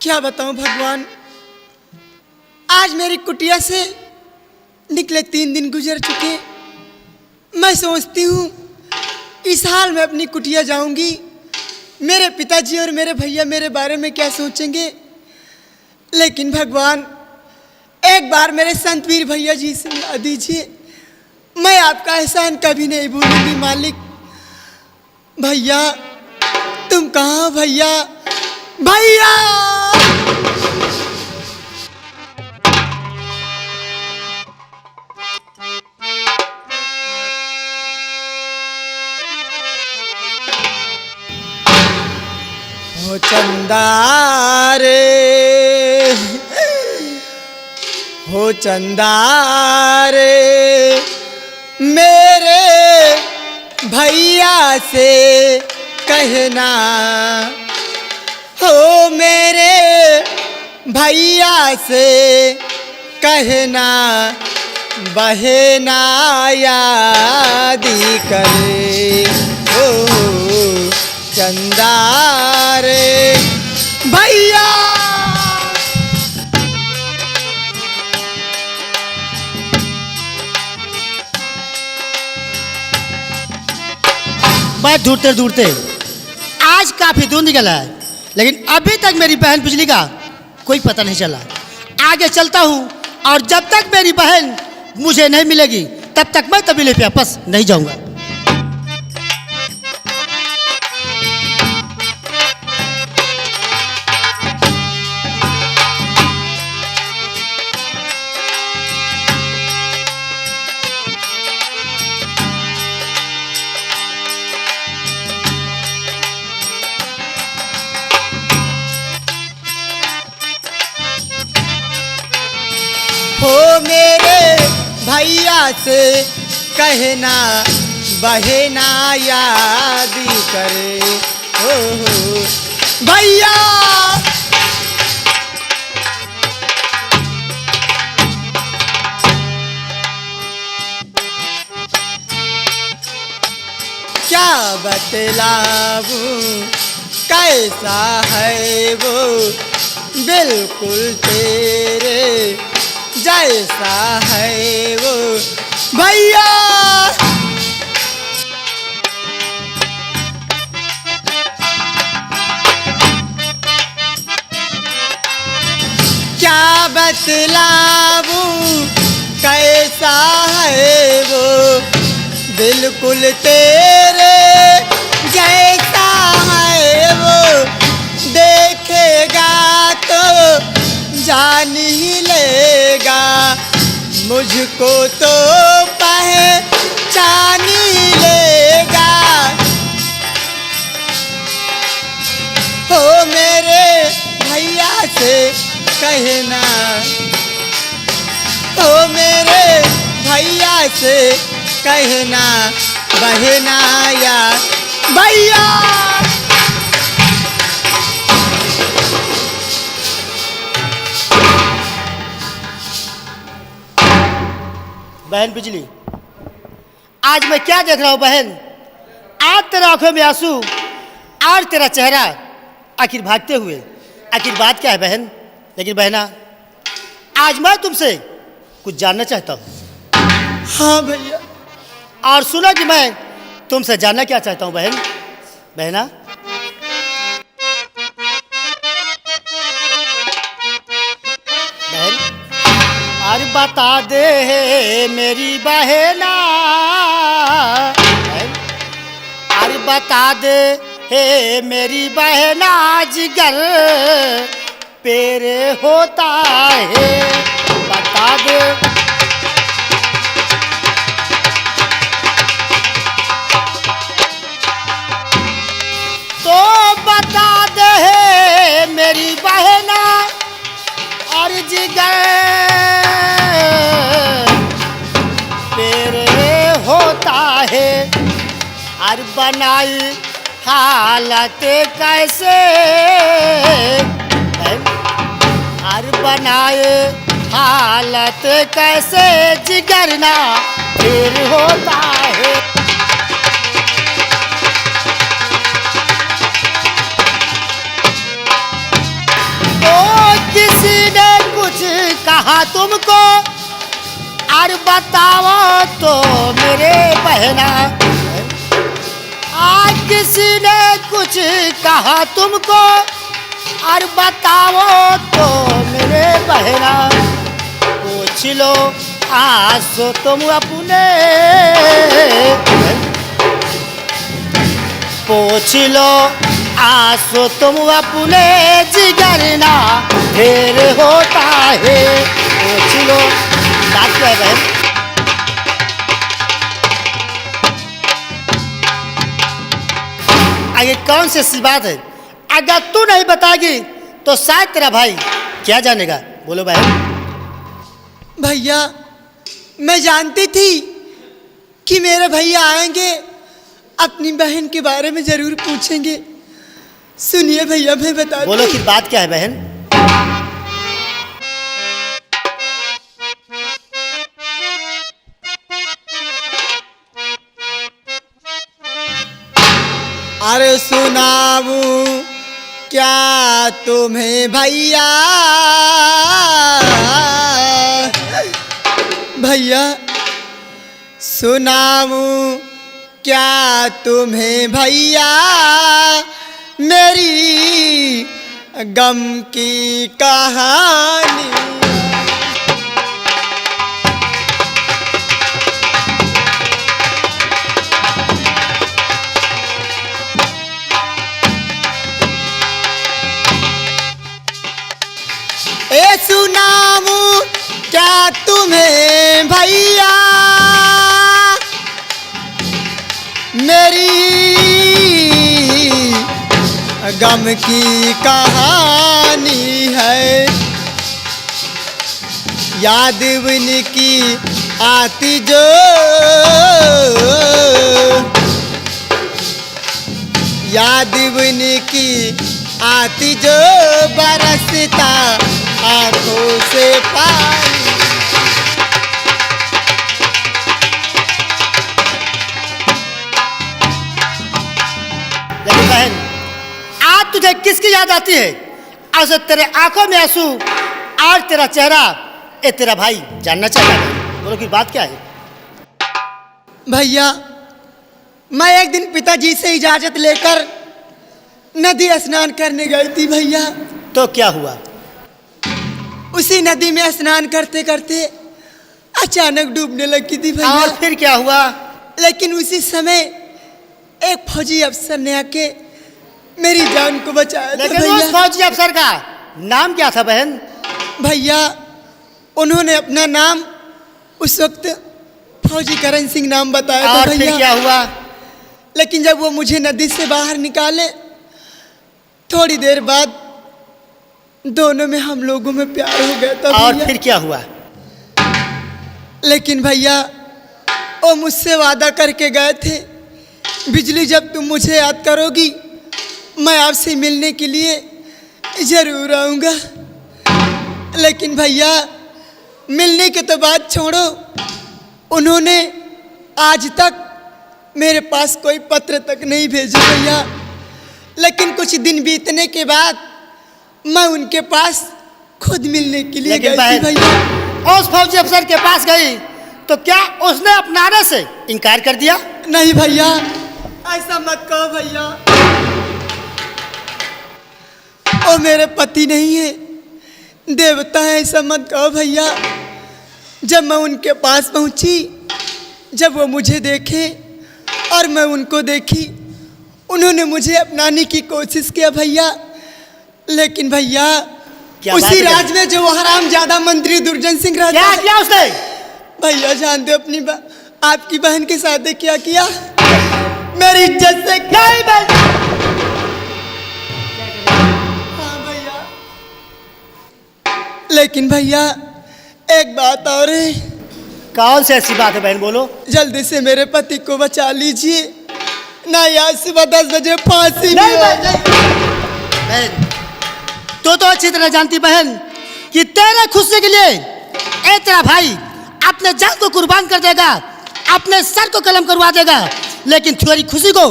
क्या बताऊं भगवान, आज मेरी कुटिया से निकले 3 दिन गुजर चुके। मैं सोचती हूँ इस हाल में अपनी कुटिया जाऊंगी, मेरे पिताजी और मेरे भैया मेरे बारे में क्या सोचेंगे। लेकिन भगवान, एक बार मेरे संतवीर भैया जी से मिला दीजिए, मैं आपका एहसान कभी नहीं भूलूंगी मालिक। भैया, तुम कहाँ हो भैया? भैया! हो चंदा रे, हो चंदा रे, मेरे भैया से कहना, हो मेरे भैया से कहना, बहना यादी करे। हो चंदा रे भैया। मैं ढूंढते ढूंढते आज काफी दूर निकला है, लेकिन अभी तक मेरी बहन बिजली का कोई पता नहीं चला। आगे चलता हूँ और जब तक मेरी बहन मुझे नहीं मिलेगी तब तक मैं तबीले पे वापस नहीं जाऊंगा। हो मेरे भैया से कहना, बहना याद करे। हो भैया। क्या बतलाऊं कैसा है वो, बिल्कुल तेरे जैसा है वो भैया। क्या बतलाऊं कैसा है वो, बिल्कुल तेरे जैसा है वो। देखेगा तो जान ही लेगा, मुझको तो पहचान ही लेगा। हो मेरे भैया से कहना, हो मेरे भैया से कहना, बहना या भैया। बहन बिजली, आज मैं क्या देख रहा हूँ बहन? आज तेरा आंखों में आंसू, आज तेरा चेहरा आखिर भागते हुए। आखिर बात क्या है बहन? लेकिन बहना, आज मैं तुमसे कुछ जानना चाहता हूँ। हाँ भैया। और सुनो कि मैं तुमसे जानना क्या चाहता हूँ बहन। बहना, बहन, अरे बता दे मेरी बहना, अरे बता दे हे मेरी बहना, जिगर पेरे होता है, बता दे। तो बता दे हे मेरी बहना, और जिगर पेरे होता है, और बनाई हालत कैसे, और बनाए हालत कैसे, जिगर ना फिर होता है। ओ किसी ने कुछ कहा तुमको और बताओ तो मेरे बहना। आज किसी ने कुछ कहा तुमको और बताओ तो मेरे बहना। पूछ लो आसो तुम अपने, पूछ लो आसो तुम अपने जिगरना ढेर होता है। पूछ लो बात क्या है बहन? आगे कौन सी ऐसी बात है? अगर तू नहीं बताएगी तो शायद तेरा भाई क्या जानेगा? बोलो बहन। भैया मैं जानती थी कि मेरे भैया आएंगे, अपनी बहन के बारे में जरूर पूछेंगे। सुनिए भैया मैं बता बोलो कि बात क्या है बहन? अरे सुनाऊं क्या तुम्हें भैया, भैया सुनाऊं क्या तुम्हें भैया मेरी गम की कहानी। ए सुनाऊं क्या तुम्हें भैया मेरी गम की कहानी है। याद उनकी आती जो याद उनकी आती जो बरसता आंखों से पानी। लेकिन बहन आज तुझे किसकी याद आती है? आज तेरे आंखों में आंसू और तेरा चेहरा ये तेरा भाई जानना चाहता है। बोलो कि बात क्या है? भैया मैं एक दिन पिताजी से इजाजत लेकर नदी स्नान करने गई थी भैया। तो क्या हुआ? उसी नदी में स्नान करते करते अचानक डूबने लगी थी भैया। और फिर क्या हुआ? लेकिन उसी समय एक फौजी अफसर ने आके मेरी जान को बचाया था लेकिन भैया। उस फौजी अफसर का नाम क्या था बहन? भैया उन्होंने अपना नाम उस वक्त फौजी करण सिंह नाम बताया था और भैया। फिर क्या हुआ? लेकिन जब वो मुझे नदी से बाहर निकाले थोड़ी देर बाद दोनों में हम लोगों में प्यार हो गया था और भैया। फिर क्या हुआ? लेकिन भैया वो मुझसे वादा करके गए थे बिजली जब तुम मुझे याद करोगी मैं आपसे मिलने के लिए जरूर आऊँगा। लेकिन भैया मिलने के तो बात छोड़ो, उन्होंने आज तक मेरे पास कोई पत्र तक नहीं भेजा भैया। लेकिन कुछ दिन बीतने के बाद मैं उनके पास खुद मिलने के लिए गई थी भैया। उस फौजी अफसर के पास गई तो क्या उसने अपनाने से इनकार कर दिया? नहीं भैया ऐसा मत कहो भैया, वो मेरे पति नहीं है, देवता है, ऐसा मत कहो भैया। जब मैं उनके पास पहुंची, जब वो मुझे देखे और मैं उनको देखी, उन्होंने मुझे अपनाने की कोशिश किया भैया। लेकिन भैया उसी राज में जो हरामजादा मंत्री दुर्जन सिंह रहता क्या किया उसने? भैया जानते हो अपनी आपकी बहन के साथ क्या किया? मेरी इज्जत से क्या ही बहन। हाँ भैया। लेकिन भैया एक बात और है। कौन सी ऐसी बात है बहन? बोलो। जल्दी से मेरे पति को बचा लीजिए, ना आज सुबह 10 बजे फांसी नहीं बहन, तो अच्छी तरह जानती बहन कि तेरे खुशी के लिए ए तेरा भाई अपने जान को कुर्बान कर देगा, अपने सर को कलम करवा देगा, लेकिन तुम्हारी खुशी को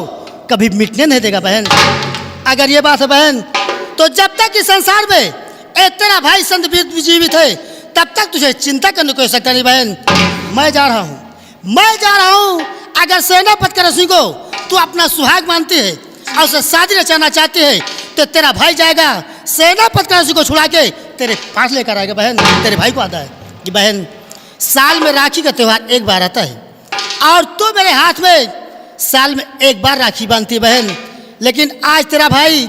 कभी मिटने नहीं देगा बहन। अगर ये बात है बहन तो जब तक इस संसार में तेरा भाई संत जीवित है तब तक तुझे चिंता करने को सकता नहीं बहन। मैं जा रहा हूँ। अगर सेनापति का रसी को तू अपना सुहाग मानती है और उसे शादी रचाना चाहती है तो तेरा भाई जाएगा सेनापति का रसी को छुड़ा के तेरे पास लेकर आएगा बहन। तेरे भाई को आता है कि बहन साल में राखी का त्योहार एक बार आता है और तू मेरे हाथ में साल में एक बार राखी बांधती है बहन। लेकिन आज तेरा भाई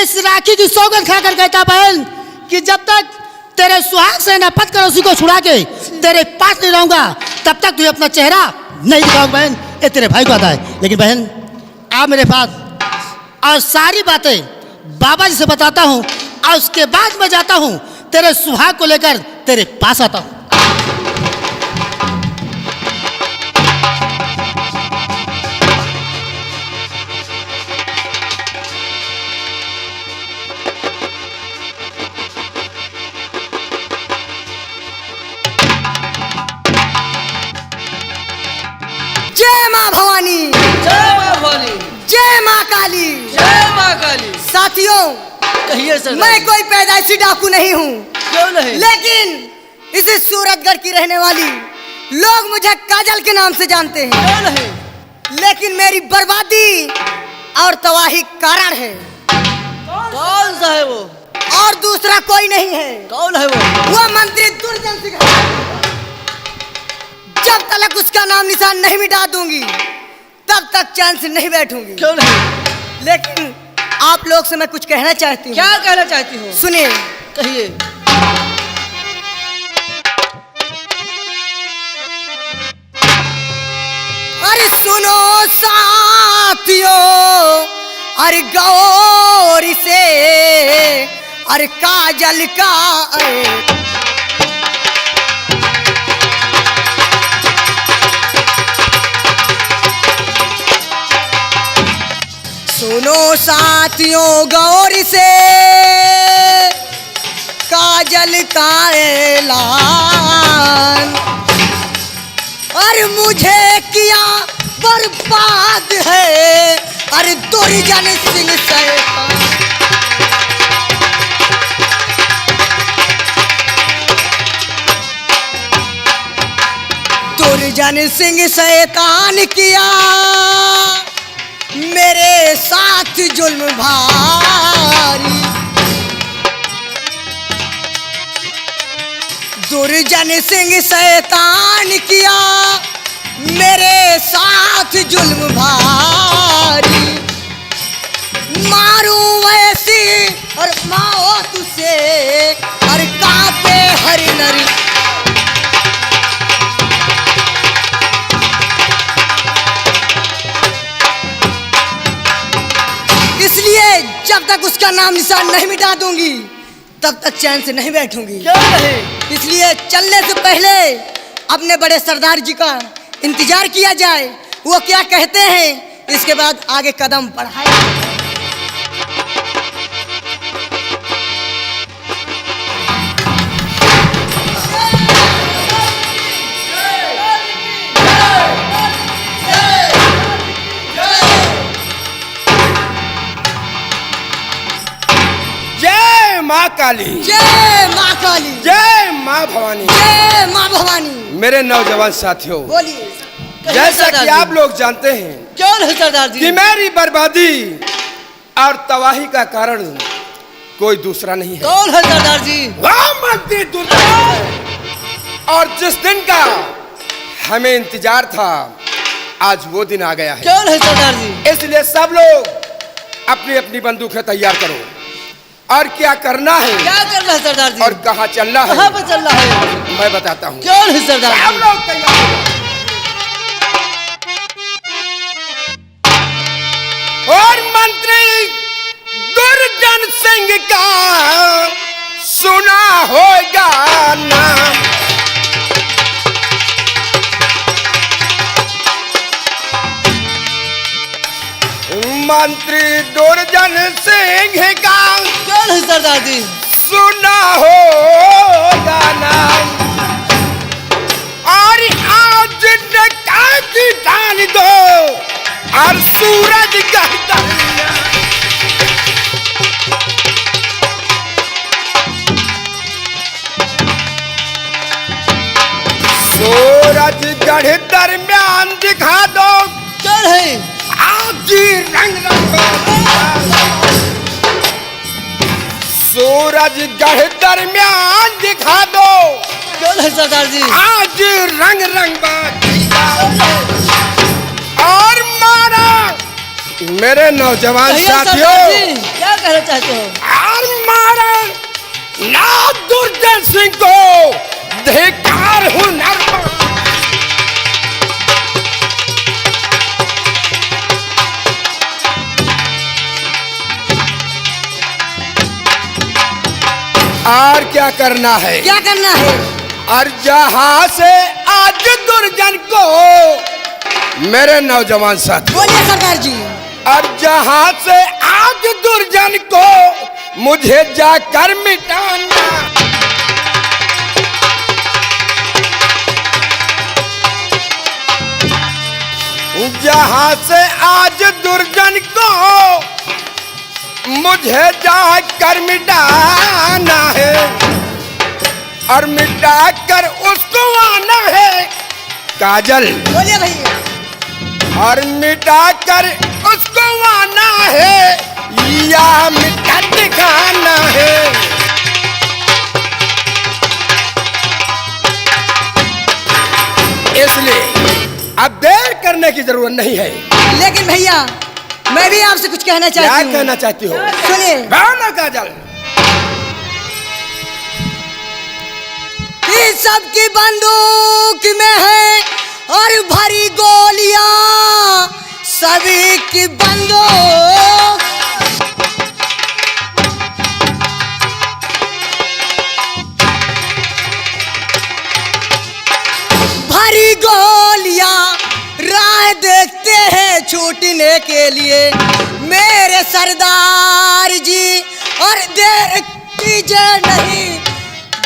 इस राखी की सौगंध खाकर कहता बहन कि जब तक तेरे सुहाग सेनापति का रसी को छुड़ा के तेरे पास नहीं रहूंगा तब तक तुझे अपना चेहरा नहीं दिखाऊंगा बहन। ये तेरे भाई को आता है। लेकिन बहन आप मेरे पास और सारी बातें बाबा जी से बताता हूँ और उसके बाद मैं जाता हूँ तेरे सुहाग को लेकर तेरे पास आता हूँ। जय माँ भवानी, जय माँ भवानी, जय माँ काली, जय माँ काली। साथियों कहिए सरदार मैं जी। कोई पैदाइशी डाकू नहीं हूँ, क्यों नहीं? लेकिन इस सूरतगढ़ की रहने वाली लोग मुझे काजल के नाम से जानते हैं। क्यों नहीं? लेकिन मेरी बर्बादी और तबाही कारण है कौन सा है वो? और दूसरा कोई नहीं है। कौन है वो? वो मंत्री दुर्जन सिंह है। जब तक उसका नाम निशान नहीं मिटा दूंगी तब तक चैन से नहीं बैठूंगी। क्यों नहीं? लेकिन आप लोग से मैं कुछ कहना चाहती हूँ। क्या कहना चाहती हो? सुनिए। कहिए। अरे सुनो साथियों, अरे गौर से, अरे काजल का सुनो साथियों गौर से काजल का ऐलान। अरे मुझे किया बर्बाद है अरे दुर्जन सिंह शैतान। दुर्जन सिंह शैतान किया मेरे साथ जुल्म भारी। दुर्जन सिंह शैतान किया मेरे साथ जुल्म भारी। मारूं वैसी और माओ तुझसे और कांपे हर नरी। इसलिए जब तक उसका नाम निशान नहीं मिटा दूंगी तब तक चैन से नहीं बैठूंगी। क्यों नहीं? इसलिए चलने से पहले अपने बड़े सरदार जी का इंतजार किया जाए, वो क्या कहते हैं इसके बाद आगे कदम बढ़ाए। जय माँ काली, जय माँ काली, जय माँ भवानी। जय माँ भवानी। मेरे नौजवान साथियों, बोलिए। कहिए जैसा सरदार कि जी। आप लोग जानते हैं क्यों नहीं सरदार जी? कि मेरी बर्बादी और तबाही का कारण कोई दूसरा नहीं है, कौन है सरदार जी? वह मंत्री दुर्जन है। और जिस दिन का हमें इंतजार था आज वो दिन आ गया है। क्यों नहीं सरदार जी? इसलिए सब लोग अपनी अपनी बंदूकें तैयार करो और क्या करना है क्या करना है सरदार जी? और कहाँ चलना है कहाँ पर चलना है? मैं बताता हूँ। क्यों नहीं सरदार सब जी? लोग तैयार हो। और मंत्री दुर्जन सिंह का सुना होगा नाम। मंत्री दुर्जन सिंह का क्यों नहीं सरदार जी? सुना होगा नाम। और आज डकैती डाल दो और सूरज गर्दन। सूरजगढ़ दरमियान दिखा दो कौन है आज रंग सूरजगढ़ दरमियान दिखा दो कौन है सरदार जी आज रंग और मारा मेरे नौजवान कहिए साथियों सरदार जी, क्या कहना चाहते हो और मारा ना दुर्जन सिंह को धिक्कार हुनर और क्या करना है क्या करना है? और जहां से आज दुर्जन को मेरे नौजवान साथी बोलिए सरदार जी। और जहां से आज दुर्जन को मुझे जाकर मिटाना जहां से आज दुर्जन को मुझे जाकर मिटाना है और मिटा कर उसको आना है काजल बोलिए भैया। और मिटा कर उसको आना है या मिटा दिखाना है इसलिए अब देर करने की जरूरत नहीं है। लेकिन भैया मैं भी आपसे कुछ कहना क्या चाहती हूँ। कहना चाहती हो? सुनिए। बोलो काजल। इस सब की बंदूक में है और भरी गोलियां सभी की बंदूक भरी गोलियां राह देखते हैं छूटने के लिए मेरे सरदार जी और देर कीजिए नहीं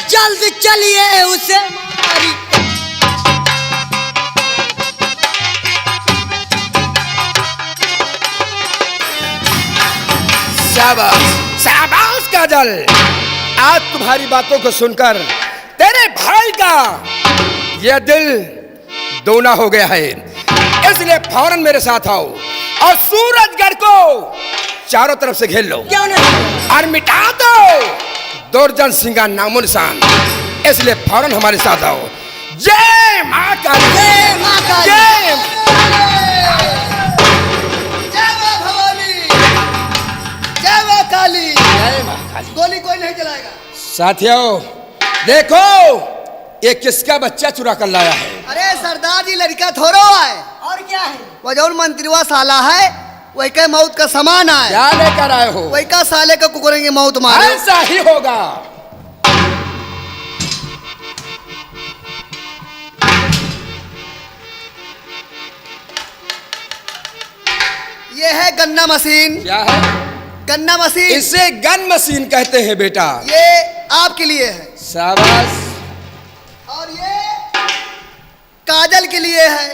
जल्द चलिए उसे मारी शाबाश शाबाश काजल आज तुम्हारी बातों को सुनकर तेरे भाई का यह दिल दोना हो गया है इसलिए फौरन मेरे साथ आओ और सूरजगढ़ को चारों तरफ से घेर लो क्यों नहीं? और मिटा दो दुर्जन सिंह का नामो निशान इसलिए फौरन हमारे साथ आओ। जय मां काली जय मां काली। जय जय मां भवानी जय मां काली जय मां काली। गोली कोई नहीं चलाएगा। साथियों देखो ये किसका बच्चा चुरा कर लाया है। अरे सरदार जी लड़का थोड़ो है और क्या है? वो जो मंत्रीवा साला है वही के मौत का समान है क्या लेकर आए हो? वही का साले का कुकुरेंगे मौत मारे। ऐसा ही होगा। ये है गन्ना मशीन। क्या है? गन्ना मशीन इसे गन मशीन कहते हैं बेटा। ये आपके लिए है शाबाश। और ये काजल के लिए है।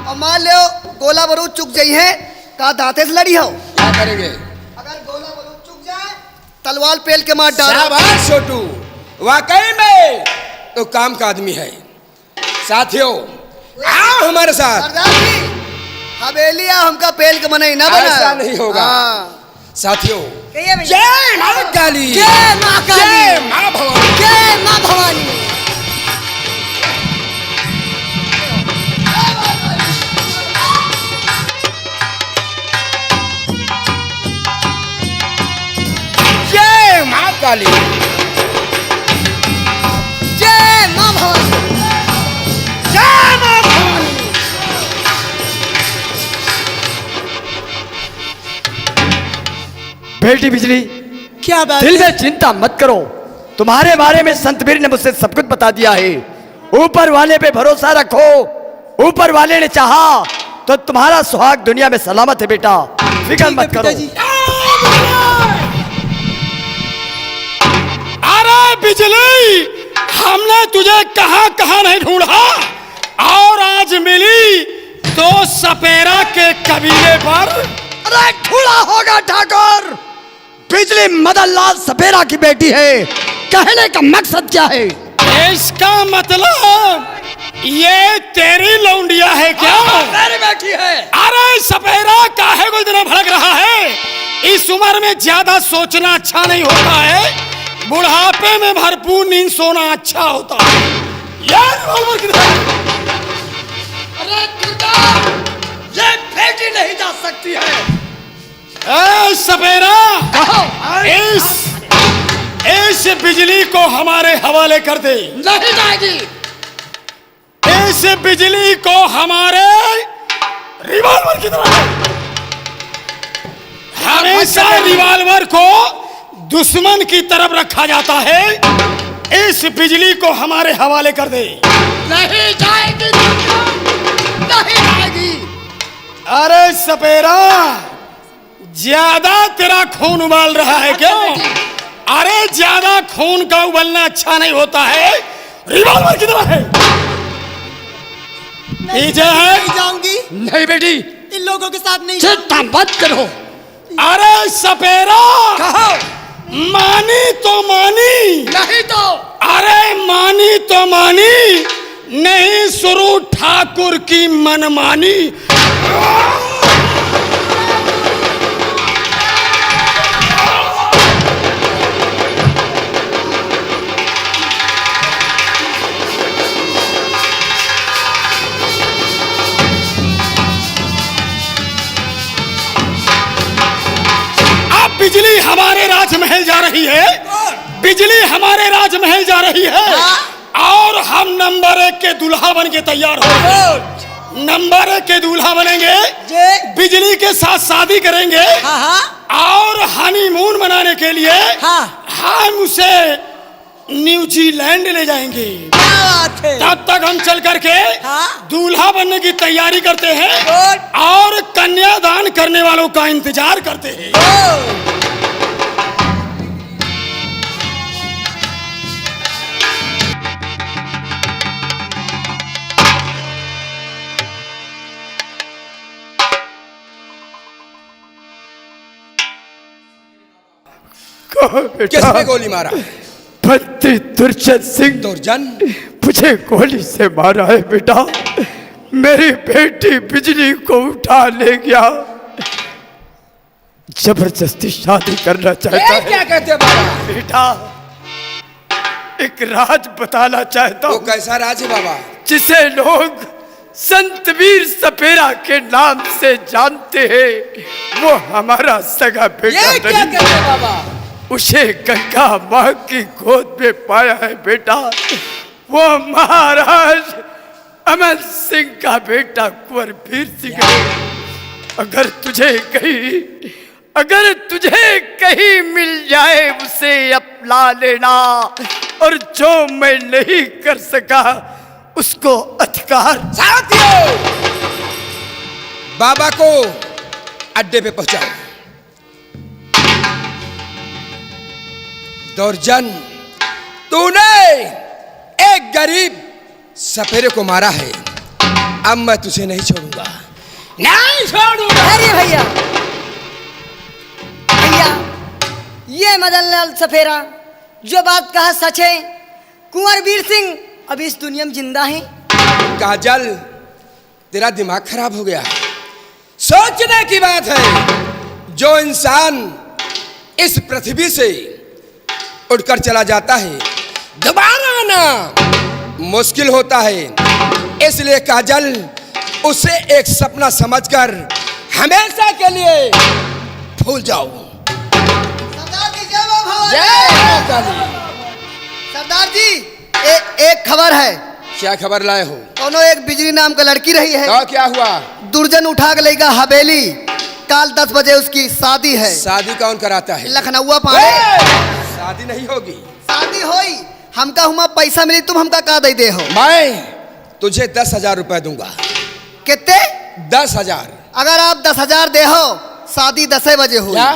और मान लो गोला बारूद चुक जाई है का दांते से लड़ी हो। क्या करेंगे? अगर गोला बारूद चुक जाए तलवार पेल के मार डालो। शाबाश छोटू वाकई में तो काम का आदमी है। साथियों आओ हमारे साथ। सरदार जी हवेली हमका पेल के मनाई ना बना। ऐसा नहीं होगा। साथियों कहिए भैया। जय मां काली जय मां काली। जय मां भवानी जय मां भवानी। जय मां काली जय मां भवानी। जय मां भवानी। बेटी बिजली क्या बात दिल है? में चिंता मत करो तुम्हारे बारे में संत वीर ने मुझसे सब कुछ बता दिया है। ऊपर वाले पे भरोसा रखो। ऊपर वाले ने चाहा तो तुम्हारा सुहाग दुनिया में सलामत है बेटा फिक्र ठीक है मत करो। पिताजी। अरे बिजली हमने तुझे कहां कहां नहीं ढूंढा और आज मिली तो सपेरा के कबीले पर। अरे ठूला होगा ठाकुर बिजली मदन लाल सपेरा की बेटी है। कहने का मकसद क्या है? इसका मतलब ये तेरी लौंडिया है क्या? मेरी बेटी है। अरे सपेरा, काहे को इतना भड़क रहा है? इस उम्र में ज्यादा सोचना अच्छा नहीं होता है, बुढ़ापे में भरपूर नींद सोना अच्छा होता है। यार रिवॉल्वर किधर है? अरे दुर्गा, ये बेटी नहीं जा सकती है। ए सपेरा, इस बिजली को हमारे हवाले कर दे। नहीं जाएगी। इस बिजली को हमारे रिवॉल्वर की तरह है। हमेशा रिवॉल्वर को दुश्मन की तरफ रखा जाता है। इस बिजली को हमारे हवाले कर दे। नहीं जाएगी दुर्गा, नहीं जाएगी। अरे सपेरा, ज्यादा तेरा खून उबाल रहा है क्या? अरे ज्यादा खून का उबलना अच्छा नहीं होता है। रिवॉल्वर की तरह है। पीछे है। नहीं जाऊंगी, नहीं बेटी, इन लोगों के साथ नहीं चिंता मत करो। अरे सपेरा, कहो मानी तो मानी, नहीं तो अरे मानी तो मानी, नहीं शुरू ठाकुर की मनमानी। बिजली हमारे राजमहल जा रही है। बिजली हमारे राजमहल जा रही है। और हम नंबर 1 के दूल्हा बन के तैयार हो। नंबर 1 के दूल्हा बनेंगे। बिजली के साथ शादी करेंगे। और हनीमून मनाने के लिए हम उसे न्यूजीलैंड ले जाएंगे। तब तक हम चल करके दूल्हा बनने की तैयारी करते हैं और कन्यादान करने वालों का इंतजार करते हैं। किसने गोली मारा? भक्ति दुर्जन सिंह दुर्जन मुझे गोली से मारा है बेटा। मेरी बेटी बिजली को उठा ले गया, जबरदस्ती शादी करना चाहता है। क्या कहते हैं बाबा? बेटा, एक राज बताना चाहता वो हूँ कैसा राज है बाबा? जिसे लोग संतवीर सपेरा के नाम से जानते हैं। वो हमारा सगा बेटा ये क्या कहते हैं बाबा? उसे गंगा माँ की गोद में पाया है बेटा। वो महाराज अमर सिंह का बेटा कुंवर वीर सिंह है। अगर तुझे कहीं मिल जाए उसे अपना लेना, और जो मैं नहीं कर सका उसको अधिकार। साथियों, बाबा को अड्डे पे पहुंचाओ। दुर्जन, तूने एक गरीब सपेरे को मारा है। अब मैं तुझे नहीं छोड़ूंगा, नहीं छोड़ूंगा। अरे भैया, ये मदन लाल सपेरा जो बात कहा सच है। कुंवर वीर सिंह अब इस दुनिया में जिंदा है। काजल, तेरा दिमाग खराब हो गया। सोचने की बात है, जो इंसान इस पृथ्वी से उड़कर चला जाता है दोबारा आना मुश्किल होता है। इसलिए काजल, उसे एक सपना समझकर हमेशा के लिए भूल जाओ। सरदार जी जय बाबा भवानी। जय माता दी। सरदार जी, एक खबर है। क्या खबर लाए हो? दोनों एक बिजली नाम का लड़की रही है। तो क्या हुआ? दुर्जन उठा के लेगा हवेली। कल 10 बजे उसकी शादी है। शादी कौन कराता है? लखनऊ पानी। शादी नहीं होगी। शादी होई, हमका हुआ पैसा मिली, तुम हमका का दे हो? मैं तुझे 10,000 रुपए दूंगा। कितने? 10,000। अगर आप 10,000 दे हो, शादी 10 बजे हुई। क्या?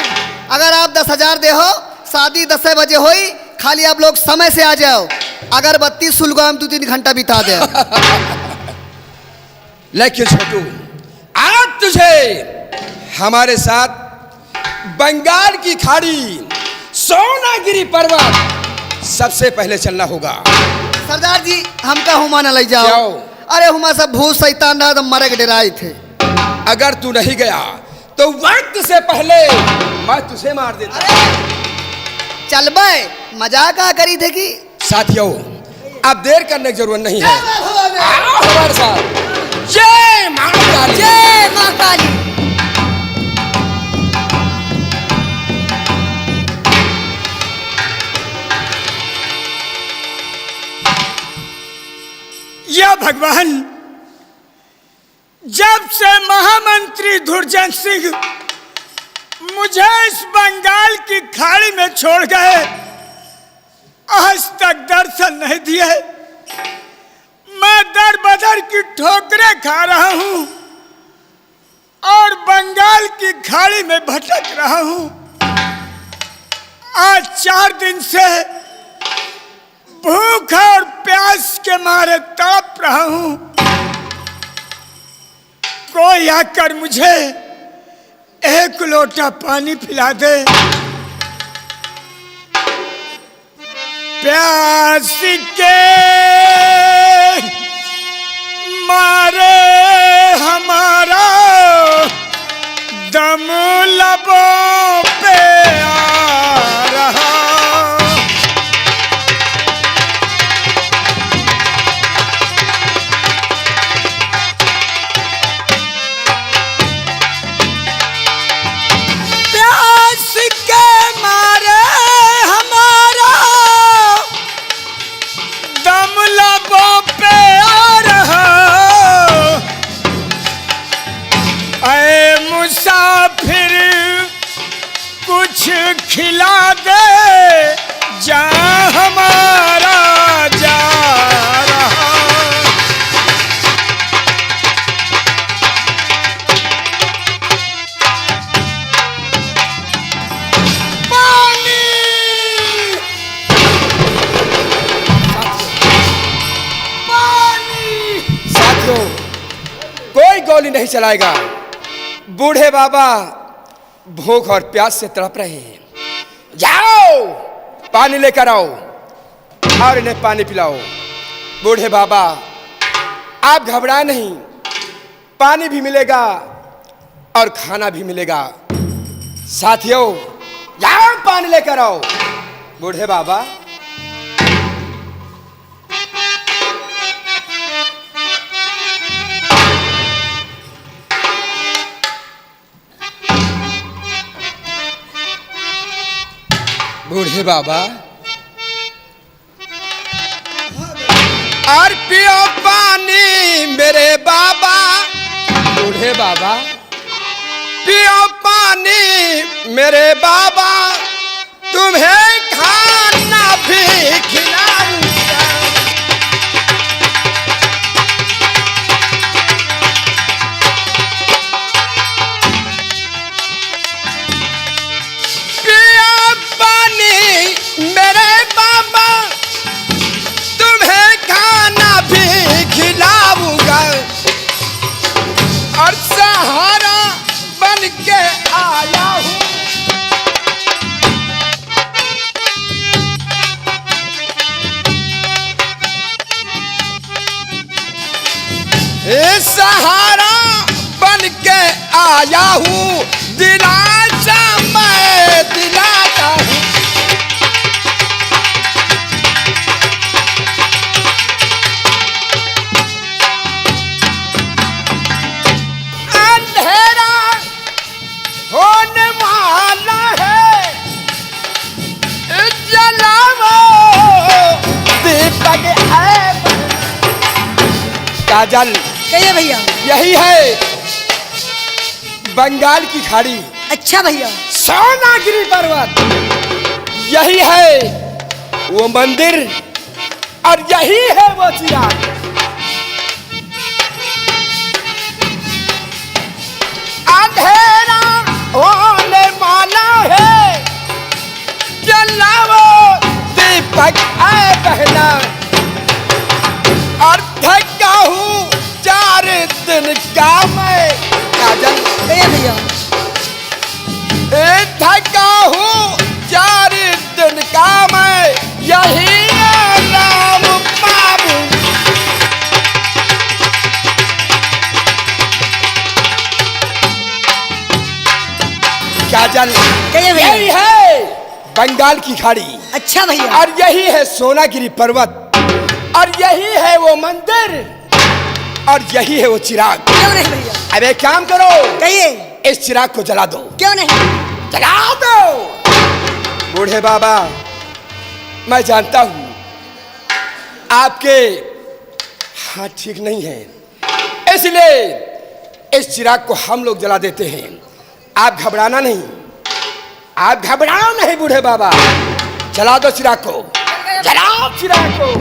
अगर आप 10,000 दे हो, शादी 10 बजे हुई। खाली आप लोग समय से आ जाओ। अगरबत्ती सुलगाम 2-3 घंटा बिता दे। लेकिन छोटू, आज तुझे हमारे साथ बंगाल की खाड़ी, सोनागिरी पर्वत सबसे पहले चलना होगा। सरदार जी, हमका हुमा न ले जाओ। जाओ। अरे हुमा सब भूत शैतान ना मरे के डराए थे। अगर तू नहीं गया तो वक्त से पहले मैं तुझे मार देता। चल बे, मजाक आ करी थे कि साथियों, अब देर करने की जरूरत नहीं है, आओ हमारे साथ। जय मां काली। जय मां काली। या भगवान, जब से महामंत्री दुर्जन सिंह मुझे इस बंगाल की खाड़ी में छोड़ गए, आज तक दर्शन नहीं दिए। मैं दर बदर की ठोकरें खा रहा हूं और बंगाल की खाड़ी में भटक रहा हूं। आज 4 दिन से भूख और प्यास के मारे तड़प रहा हूं। कोई आकर मुझे 1 लोटा पानी पिला दे। प्यास के मारे हमारा दम लबों पे आ रहा। प्यास के मारे हमारा दम लबों पे आ रहा। ऐ मुसाफिर कुछ खिला दे, जहाँ हमारा जा रहा। पानी। साथियों, कोई गोली नहीं चलाएगा। बूढ़े बाबा भूख और प्यास से तड़प रहे हैं। जाओ पानी लेकर आओ और इन्हें पानी पिलाओ। बूढ़े बाबा, आप घबराए नहीं, पानी भी मिलेगा और खाना भी मिलेगा। साथियों, जाओ पानी लेकर आओ। बूढ़े बाबा, बूढ़े बाबा, और पियो पानी मेरे बाबा। बूढ़े बाबा, पियो पानी मेरे बाबा, तुम्हें खाना भी खिलाऊंगा। पियो पानी मेरे बाबा, तुम्हें खाना भी खिलाऊंगा। और सहारा बन के आया हूँ। सहारा बन के आया हूँ, दिलासा मैं दिलाता हूँ। अंधेरा होने वाला है, जलाओ दीपक है। काजल, कहिए भैया। यही है बंगाल की खाड़ी। अच्छा भैया। सोनागिरी पर्वत, यही है वो मंदिर और यही है वो चिराग। अंधेरा होने वाला है, जलाओ दीपक है बहना। और थका हूँ 4 दिन का मैं। काजल, कहिए भैया। थका हूँ 4 दिन का मैं, यही आराम पाऊं। काजल, कहिए भैया। यही है बंगाल की खाड़ी, अच्छा भैया। और यही है सोनागिरी पर्वत, और यही है वो मंदिर, और यही है वो चिराग। क्यों नहीं भैया? अब एक काम करो, कहिए। इस चिराग को जला दो। क्यों नहीं? जला दो। बूढ़े बाबा, मैं जानता हूं आपके हाथ ठीक नहीं है, इसलिए इस चिराग को हम लोग जला देते हैं। आप घबराना नहीं, आप घबराओ नहीं बूढ़े बाबा, जला दो चिराग को, जलाओ चिराग को।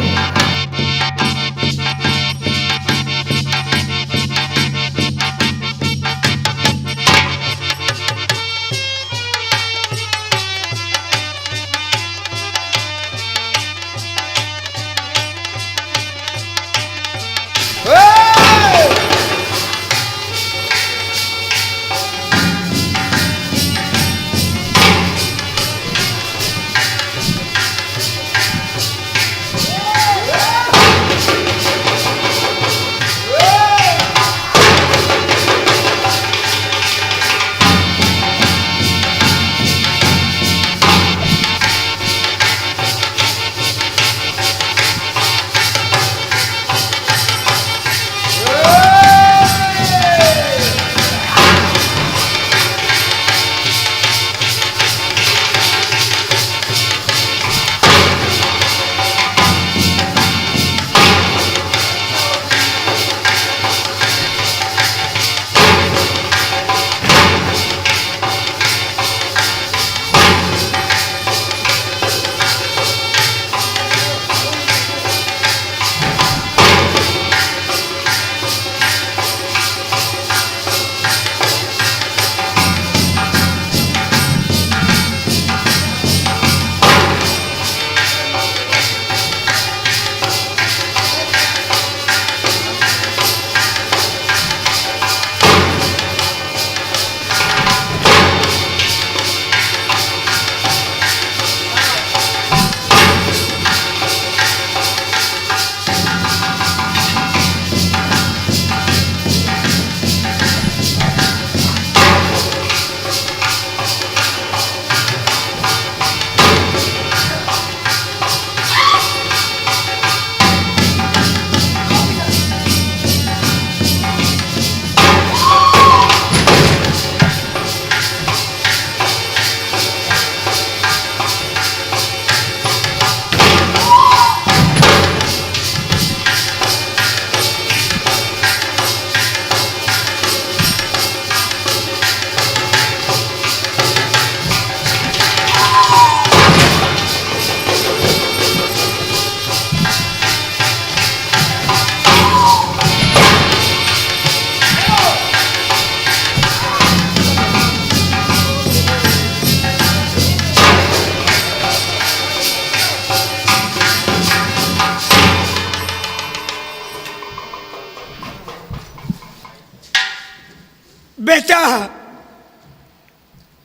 बेटा,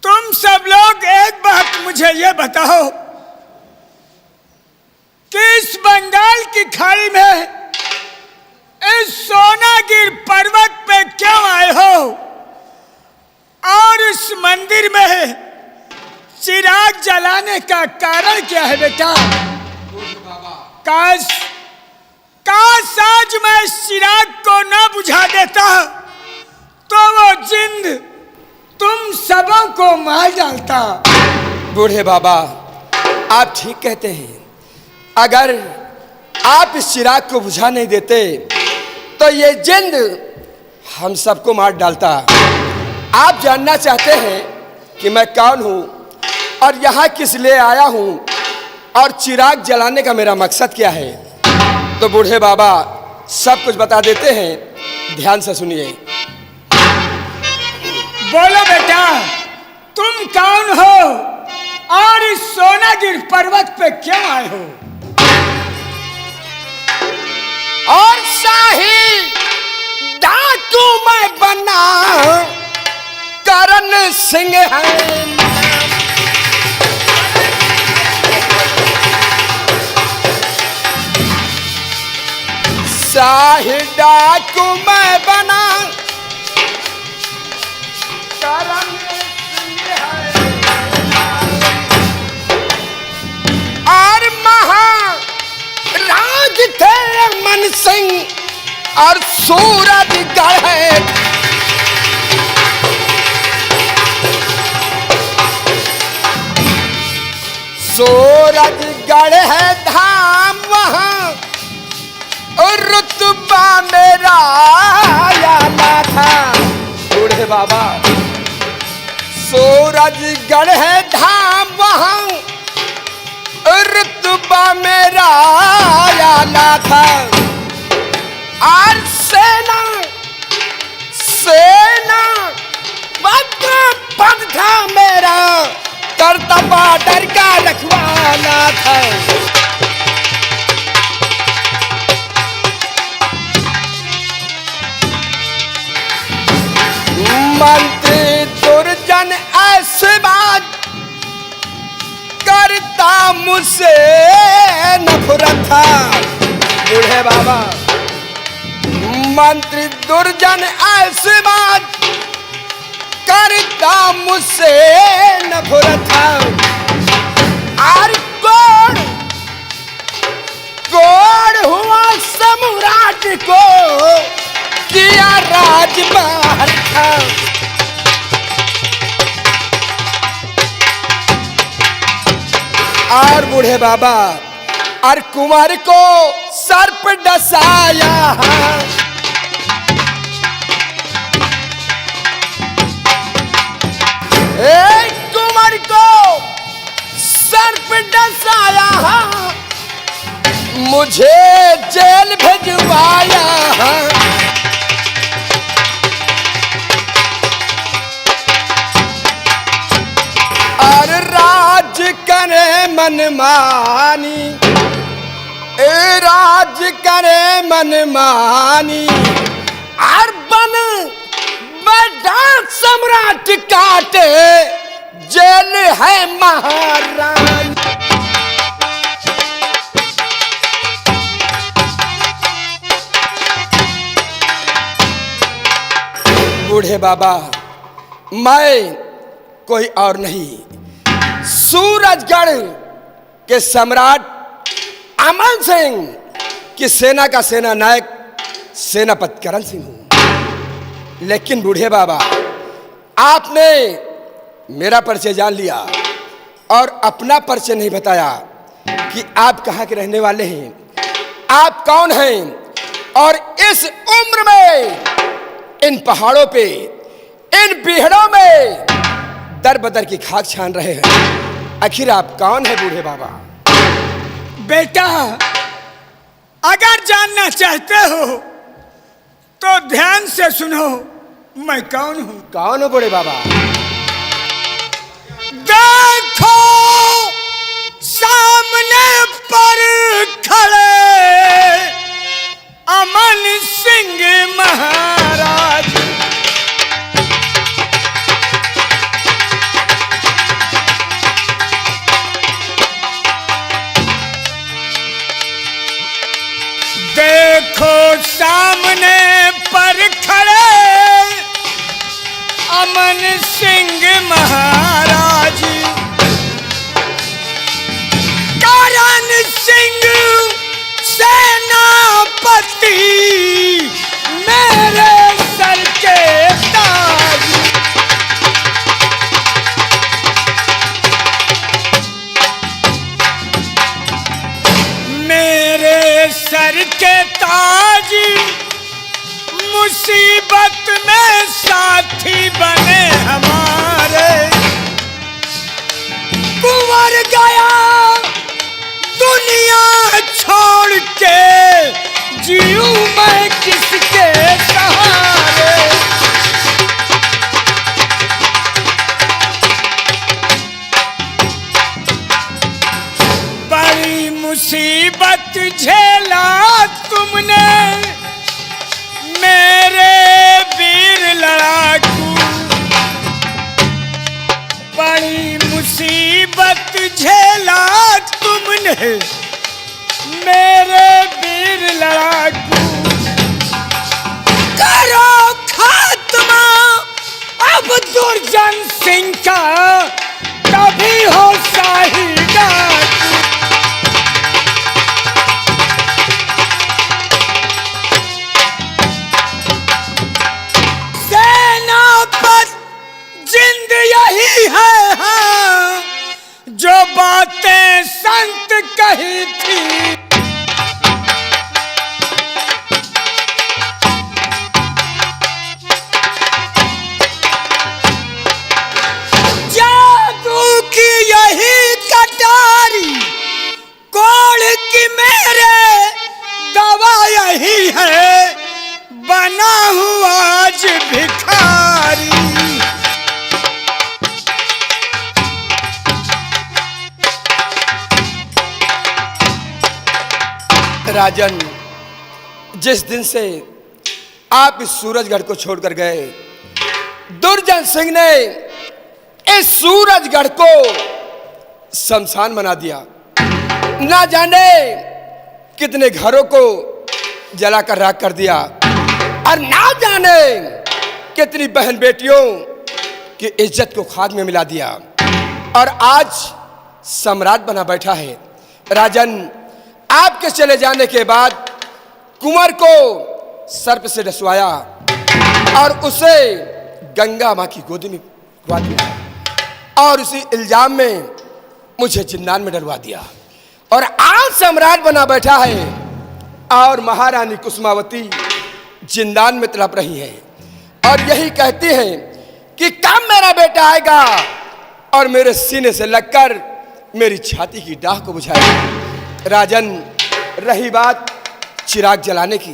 तुम सब लोग एक बात मुझे ये बताओ कि इस बंगाल की खाड़ी में इस सोनागिर पर्वत पे क्यों आए हो, और इस मंदिर में चिराग जलाने का कारण क्या है बेटा? काश आज मैं इस चिराग को न बुझा देता तो वो जिंद तुम सबों को मार डालता। बूढ़े बाबा, आप ठीक कहते हैं, अगर आप इस चिराग को बुझा नहीं देते तो ये जिंद हम सबको मार डालता। आप जानना चाहते हैं कि मैं कौन हूँ और यहाँ किस लिए आया हूँ और चिराग जलाने का मेरा मकसद क्या है, तो बूढ़े बाबा सब कुछ बता देते हैं, ध्यान से सुनिए। बोलो बेटा, तुम कौन हो और इस सोनागिर पर्वत पे क्यों आए हो? और शाही डाकू मैं बना करण सिंह है, शाही डाकू मैं बना करण सिंह है। सिंह और सूरजगढ़ है। सूरजगढ़ है धाम वहाँ और रुतबा मेरा आला था। बूढ़े बाबा सूरजगढ़ है धाम वहाँ रुतबा मेरा आला था। और सेना सेना पद था मेरा करतबा डर का रखवाला था। मंत्री दुर्जन ऐसे बात करता मुझसे नफरत था। बूढ़े बाबा मंत्री दुर्जन ऐसे बात करता मुझसे नफरत था। और कौन हुआ सम्राट को किया राजबार था। और बूढ़े बाबा और कुमार को सर्प डसाया। कुमार को सर्प डसाया मुझे जेल भिजवाया। और राज करे मनमानी राज करे मनमानी और बन बड़ा सम्राट काटे जेल है महारानी। बूढ़े बाबा मैं कोई और नहीं सूरजगढ़ के सम्राट अमन सिंह की सेना का सेना नायक सेनापति करण सिंह हूं। लेकिन बूढ़े बाबा आपने मेरा परिचय जान लिया और अपना परिचय नहीं बताया कि आप कहाँ के रहने वाले हैं, आप कौन हैं और इस उम्र में इन पहाड़ों पे इन बिहड़ों में दर बदर की खाक छान रहे हैं। आखिर आप कौन है बूढ़े बाबा? बेटा अगर जानना चाहते हो तो ध्यान से सुनो, मैं कौन हूं। कौन हो बूढ़े बाबा? देखो सामने पर खड़े अमन सिंह महाराज। देखो सामने पर खड़े अमन सिंह महाराज। करण सिंह सेनापति मेरे सर के ताज। मेरे सर के ताज मुसीबत में साथी बने हमारे। कुंवर गया दुनिया छोड़ के जीऊं मैं किसके सहारे। बड़ी मुसीबत झेला तुमने मेरे वीर लड़ाकू। बड़ी मुसीबत झेला तुमने मेरे वीर लड़ाकू। करो खात्मा अब दुर्जन सिंह का कभी हो शाही डाकू। नहीं थी। जादू की यही कटारी कोड़ की मेरे दवा यही है, बना हुआ आज भिखारी। राजन, जिस दिन से आप इस सूरजगढ़ को छोड़कर गए, दुर्जन सिंह ने इस सूरजगढ़ को शमशान बना दिया। ना जाने कितने घरों को जलाकर राख कर दिया, और ना जाने कितनी बहन बेटियों की इज्जत को खाक में मिला दिया, और आज सम्राट बना बैठा है। राजन, आपके चले जाने के बाद कुंवर को सर्प से डसवाया और उसे गंगा मां की गोदी में खुआ दिया, और उसी इल्जाम में मुझे जिंदान में डलवा दिया, और आज सम्राट बना बैठा है और महारानी कुसुमावती जिंदान में तड़प रही है और यही कहती है कि कब मेरा बेटा आएगा और मेरे सीने से लगकर मेरी छाती की डाह को बुझाएगा। राजन, रही बात चिराग जलाने की,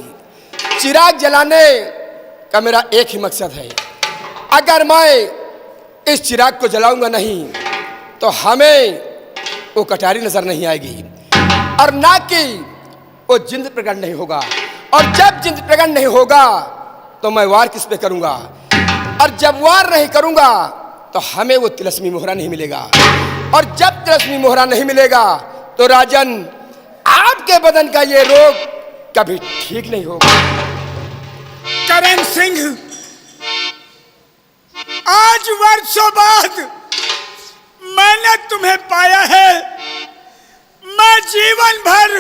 चिराग जलाने का मेरा एक ही मकसद है, अगर मैं इस चिराग को जलाऊंगा नहीं तो हमें वो कटारी नजर नहीं आएगी, और ना कि वो जिंद प्रकट नहीं होगा, और जब जिंद प्रकट नहीं होगा तो मैं वार किस पे करूंगा, और जब वार नहीं करूंगा तो हमें वो तिलस्मी मोहरा नहीं मिलेगा, और जब तिलस्मी मोहरा नहीं मिलेगा तो राजन, आपके बदन का ये रोग कभी ठीक नहीं होगा। करण सिंह, आज वर्षों बाद मैंने तुम्हें पाया है। मैं जीवन भर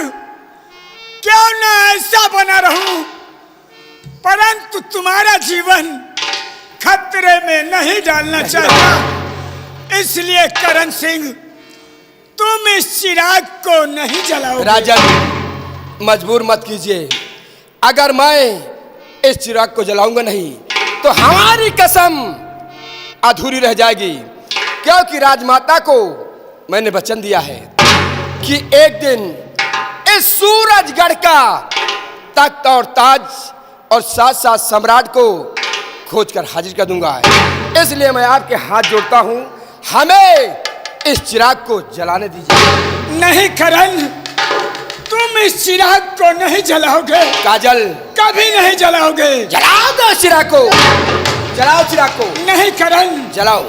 क्यों न ऐसा बना रहूं, परंतु तुम्हारा जीवन खतरे में नहीं डालना चाहता। इसलिए करण सिंह, तुम इस चिराग को नहीं जलाओगे। राजन, मजबूर मत कीजिए, अगर मैं इस चिराग को जलाऊंगा नहीं तो हमारी कसम अधूरी रह जाएगी, क्योंकि राजमाता को मैंने वचन दिया है कि एक दिन इस सूरजगढ़ का तख्त और ताज और साथ साथ सम्राट को खोज कर हाजिर कर दूंगा। इसलिए मैं आपके हाथ जोड़ता हूं, हमें इस चिराग को जलाने दीजिए। नहीं करण, तुम इस चिराग को नहीं जलाओगे। काजल, कभी नहीं जलाओगे। जलाओ दो चिराग को, जलाओ चिराग को। नहीं करण, जलाओ।